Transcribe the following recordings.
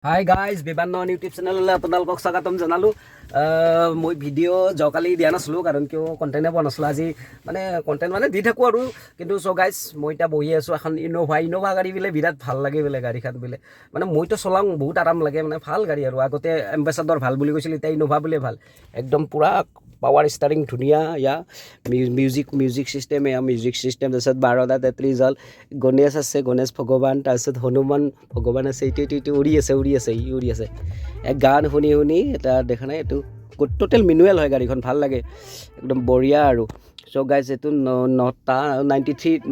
Hi guys বিবান্নন YouTube চেনেললৈ আপোনালোকক স্বাগতম জনালোঁ। মই ভিডিঅ' যোৱাকালি দিয়া নাছিলোঁ কাৰণ কিয় কণ্টেণ্টে পোৱা নাছিলোঁ। আজি মানে কণ্টেণ্ট মানে দি থাকোঁ আৰু কিন্তু চ' গাইজ মই এতিয়া বহি আছোঁ এখন ইন'ভা গাড়ী বোলে বিৰাট ভাল লাগে বোলে গাড়ীখন বোলে মানে মইতো চলাওঁ বহুত আৰাম লাগে মানে ভাল গাড়ী আৰু আগতে এম্বেচাডৰ ভাল বুলি কৈছিল এতিয়া ইন'ভা বুলিয়ে ভাল একদম পূৰা পাৱাৰ ষ্টাৰিং ধুনীয়া ইয়া মিউজিক চিষ্টেম এয়া মিউজিক চিষ্টেম তাৰপিছত 12টা 33 হ'ল গণেশ আছে গণেশ ভগৱান তাৰপিছত হনুমান ভগৱান আছে এইটো উৰি আছে এক গান শুনি এটা দেখা নাই এইটো টোটেল মিনুৱেল হয় গাড়ীখন ভাল লাগে একদম বঢ়িয়া আৰু চ' গাইজ এইটো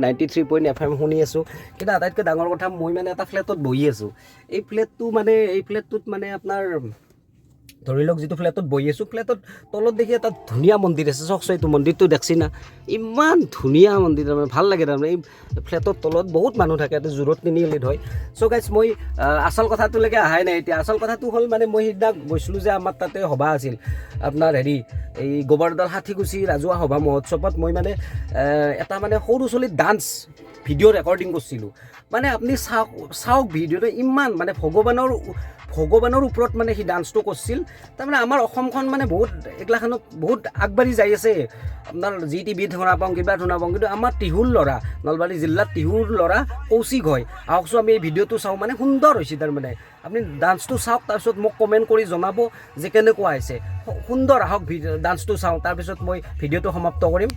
93 FM শুনি আছোঁ। কিন্তু আটাইতকৈ ডাঙৰ কথা মই মানে এটা ফ্লেটত বহি আছোঁ। এই ফ্লেটটোত মানে আপোনাৰ ধৰি লওক যিটো ফ্লেটত বহি আছোঁ ফ্লেটত তলত দেখি এটা ধুনীয়া মন্দিৰ আছে চাওকচোন এইটো মন্দিৰটো দেখছি না ইমান ধুনীয়া মন্দিৰ তাৰমানে ভাল লাগে তাৰমানে এই ফ্লেটৰ তলত বহুত মানুহ থাকে এইটো জোৰত তিনিআলিত হয়। চ' গাইজ মই আচল কথাটোলৈকে অহাই নাই এতিয়া আচল কথাটো হ'ল মানে মই সিদিনা গৈছিলোঁ যে আমাৰ তাতে সভা আছিল আপোনাৰ এই গোবৰডাল ষাঠিকুছি ৰাজহুৱা সভা মহোৎসৱত মই মানে এটা মানে সৰু ছোৱালীৰ ডান্স ভিডিঅ' ৰেকৰ্ডিং কৰিছিলোঁ মানে আপুনি চাওক ভিডিঅ'টো ইমান মানে ভগৱানৰ ওপৰত মানে সি ডান্সটো কৰিছিল তাৰমানে আমাৰ অসমখন মানে বহুত এইগিলাখনত বহুত আগবাঢ়ি যাই আছে আপোনাৰ জি টিভিত শুনা পাওঁ কিবা শুনা পাওঁ কিন্তু আমাৰ টিহুৰ ল'ৰা নলবাৰী জিলাত টিহুৰ ল'ৰা কৌশিক হয় আহকচোন আমি এই ভিডিঅ'টো চাওঁ মানে সুন্দৰ হৈছে তাৰমানে আপুনি ডান্সটো চাওক তাৰপিছত মোক কমেণ্ট কৰি জনাব যে কেনেকুৱা হৈছে সুন্দৰ আহক ডান্সটো চাওঁ তাৰপিছত মই ভিডিঅ'টো সমাপ্ত কৰিম।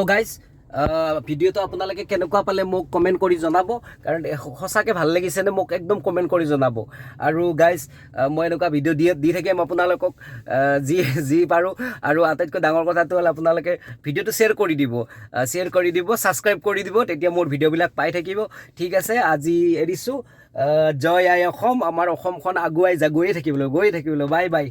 So guys, ভিডিঅ'টো আপোনালোকে কেনেকুৱা পালে মোক কমেণ্ট কৰি জনাব, কাৰণ সঁচাকৈ ভাল লাগিছেনে মোক একদম কমেণ্ট কৰি জনাব। আৰু গাইজ মই এনেকুৱা ভিডিঅ' দি থাকিম আপোনালোকক যি পাৰোঁ। আৰু আটাইতকৈ ডাঙৰ কথাটো হ'ল আপোনালোকে ভিডিঅ'টো শ্বেয়াৰ কৰি দিব, ছাবস্ক্ৰাইব কৰি দিব, তেতিয়া মোৰ ভিডিঅ'বিলাক পাই থাকিব। ঠিক আছে, আজি এৰিছোঁ। জয় আই অসম, আমাৰ অসমখন আগুৱাই গৈয়ে থাকিবলৈ, বাই বাই।